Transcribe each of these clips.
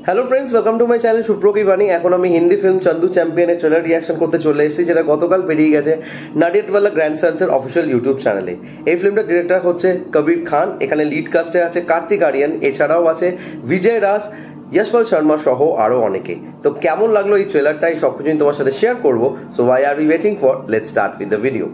Hello friends, welcome to my channel সুপ্র কি বাণী। এখন আমি হিন্দি ফিল্ম চন্দু চ্যাম্পিয়নের ট্রেলার রিয়াকশন করতে চলে এসেছি, যেটা গতকাল বেরিয়ে গেছে নাডিয়াদওয়ালা গ্র্যান্ডসন্সের অফিসিয়াল ইউটিউব চ্যানেলে। এই ফিল্মটার ডিরেক্টর হচ্ছে কবির খান। এখানে লিড কাস্টে আছে কার্তিক আরিয়ান, এছাড়াও আছে বিজয় রাজ, যশপাল শর্মা সহ আরো অনেকে। তো কেমন লাগলো এই ট্রেলারটা, এই সবকিছু তোমার সাথে শেয়ার করবো। So why are we waiting for, let's start with the video.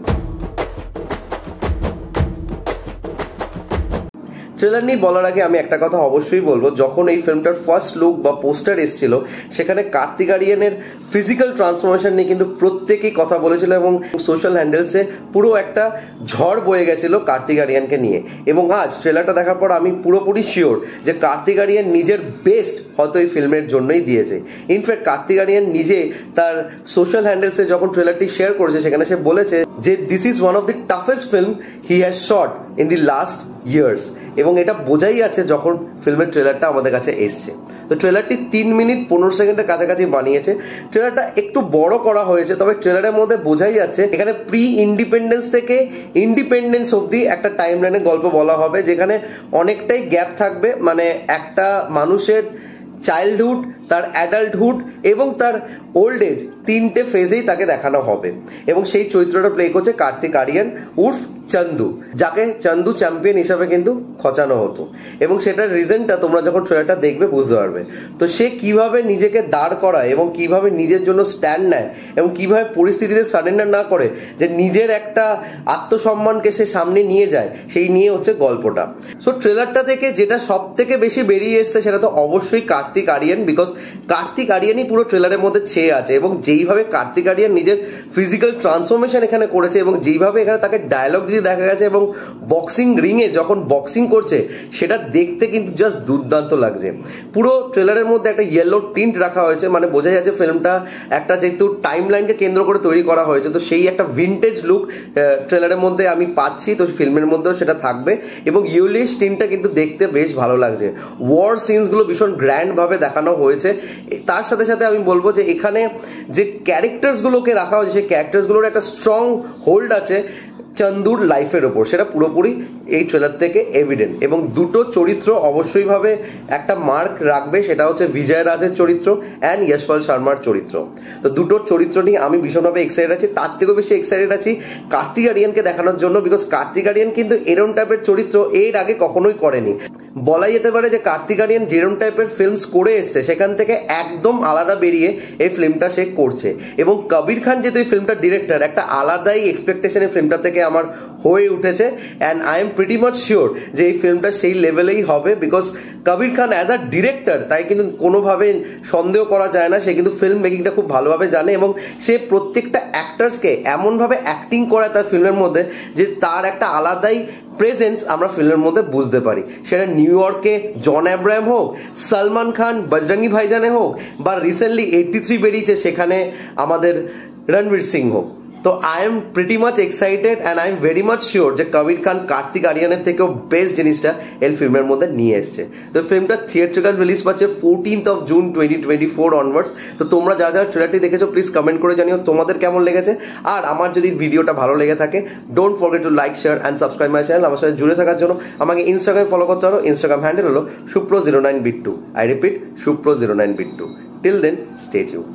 Trailer নিয়ে বলার আগে আমি একটা কথা অবশ্যই বলবো, যখন এই ফিল্মটার ফার্স্ট লুক বা পোস্টার এসেছিল সেখানে কার্তিক আরিয়ানের ফিজিক্যাল ট্রান্সফরমেশন নিয়ে কিন্তু প্রত্যেকেই কথা বলেছিল এবং সোশ্যাল হ্যান্ডেলসে পুরো একটা ঝড় বয়ে গেছিল কার্তিক আরিয়ানকে নিয়ে। এবং আজ ট্রেলারটা দেখার পর আমি পুরোপুরি শিওর যে কার্তিক আরিয়ান নিজের বেস্ট হয়তো এই ফিল্মের জন্যই দিয়েছে। ইনফ্যাক্ট কার্তিক আরিয়ান নিজে তার সোশ্যাল হ্যান্ডেলসে যখন ট্রেলারটি শেয়ার করেছে সেখানে সে বলেছে যে this is one of the toughest film he has shot in the last years. এবং এটা বোঝাই যাচ্ছে যখন ফিল্মের ট্রেলারটা আমাদের কাছে এসছে। তো ট্রেলারটি 3 মিনিট 15 সেকেন্ডের কাছাকাছি বানিয়েছে। ট্রেলারটা একটু বড় করা হয়েছে, তবে ট্রেলারের মধ্যে বোঝাই যাচ্ছে এখানে প্রি ইন্ডিপেন্ডেন্স থেকে ইন্ডিপেন্ডেন্স অব্দি একটা টাইম লাইনে গল্প বলা হবে, যেখানে অনেকটাই গ্যাপ থাকবে। মানে একটা মানুষের চাইল্ডহুড, তার অ্যাডাল্টহুড এবং তার ওল্ড এজ, তিনটে ফেজেই তাকে দেখানো হবে। এবং সেই চরিত্রটা প্লে করছে কার্তিক আরিয়ান উর্ফ চন্দু, যাকে চন্দু চ্যাম্পিয়ন হিসাবে কিন্তু খচানো হতো। এবং সেটার রিজনটা তোমরা যখন ট্রেলারটা দেখবে বুঝতে পারবে। তো সে কিভাবে নিজেকে দাঁড় করায় এবং কিভাবে নিজের জন্য স্ট্যান্ড নেয় এবং কিভাবে পরিস্থিতিতে সারেন্ডার না করে যে নিজের একটা আত্মসম্মানকে সে সামনে নিয়ে যায়, সেই নিয়ে হচ্ছে গল্পটা। সো ট্রেলারটা থেকে যেটা সব থেকে বেশি বেরিয়ে এসছে সেটা তো অবশ্যই কার্তিক আরিয়ান, বিকজ কার্তিক আরিয়ানই পুরো ট্রেলারের মধ্যে ছেয়ে আছে। এবং যেইভাবে কার্তিক আরিয়ান নিজের ফিজিক্যাল ট্রান্সফরমেশন এখানে করেছে এবং যেইভাবে এখানে তাকে ডায়লগ দিয়ে দেখা গেছে এবং বক্সিং রিংয়ে যখন বক্সিং করছে সেটা দেখতে কিন্তু জাস্ট দুর্দান্ত লাগছে। পুরো ট্রেলারের মধ্যে একটা ইয়েলো টিন্ট রাখা হয়েছে, মানে বোঝা যাচ্ছে ফিল্মটা একটা যেহেতু টাইম লাইনকে কেন্দ্র করে তৈরি করা হয়েছে, তো সেই একটা ভিন্টেজ লুক ট্রেলারের মধ্যে আমি পাচ্ছি। তো ফিল্মের মধ্যেও সেটা থাকবে এবং ইউলিশ টিনটা কিন্তু দেখতে বেশ ভালো লাগছে। ওয়ার সিনসগুলো ভীষণ গ্র্যান্ড ভাবে দেখানো হয়েছে। তার সাথে সাথে আমি বলবো যে এখানে যে ক্যারেক্টার্সগুলোকে রাখা হয়েছে সেই ক্যারেক্টার্সগুলোর একটা স্ট্রং হোল্ড আছে চন্দুর লাইফের ওপর, সেটা পুরোপুরি এই ট্রেলার থেকে এভিডেন্ট। এবং দুটো চরিত্র অবশ্যই ভাবে একটা মার্ক রাখবে, সেটা হচ্ছে বিজয় রাজের চরিত্র অ্যান্ড যশপাল শর্মার চরিত্র। তো দুটো চরিত্র নিয়ে আমি ভীষণভাবে এক্সাইটেড আছি। তার থেকেও বেশি এক্সাইটেড আছি কার্তিক আরিয়ানকে দেখানোর জন্য, বিকজ কার্তিক আরিয়ান কিন্তু এরম টাইপের চরিত্র এর আগে কখনোই করেনি। বলাই যেতে পারে যে কার্তিক আরিয়ান যেরকম টাইপের ফিল্মস করে এসছে সেখান থেকে একদম আলাদা বেরিয়ে এই ফিল্মটা সে করছে। এবং কবির খান যেহেতু এই ফিল্মটার ডিরেক্টর, একটা আলাদাই এক্সপেকটেশন এই ফিল্মটা থেকে আমার হয়ে উঠেছে। And I am pretty much sure যে এই ফিল্মটা সেই লেভেলেই হবে, because Kabir Khan as a director তাই কিন্তু কোনোভাবে সন্দেহ করা যায় না, সে কিন্তু ফিল্ম মেকিংটা খুব ভালোভাবে জানে এবং সে প্রত্যেকটা অ্যাক্টার্সকে এমনভাবে অ্যাক্টিং করায় তার ফিল্মের মধ্যে যে তার একটা আলাদাই প্রেজেন্স আমরা ফিল্মের মধ্যে বুঝতে পারি। সেটা নিউ ইয়র্কে জন আব্রাহাম হোক, সলমান খান বজরঙ্গি ভাইজানে হোক, বা রিসেন্টলি 83 বেরিয়েছে সেখানে আমাদের রণবীর সিং হোক। তো I am pretty much excited and I am very much sure যে কবির খান কার্তিক আরিয়ানের থেকেও বেস্ট জিনিসটা এই ফিল্মের মধ্যে নিয়ে এসছে। তো ফিল্মটা থিয়েট্রিক্যাল রিলিজ পাচ্ছে 14th June 2024 অনওয়ার্ডস। তো তোমরা যা যা ট্রেলারটি দেখেছো প্লিজ কমেন্ট করে জানিও তোমাদের কেমন লেগেছে। আর আমার যদি ভিডিওটা ভালো লেগে থাকে, don't forget to like, share and subscribe my channel. আমার সাথে জুড়ে থাকার জন্য আমাকে ইনস্টাগ্রামে ফলো করতে পারো। ইনস্টাগ্রাম হ্যান্ডেল হলো supro09bit2। I repeat, supro09bit2। Till then, stay tuned.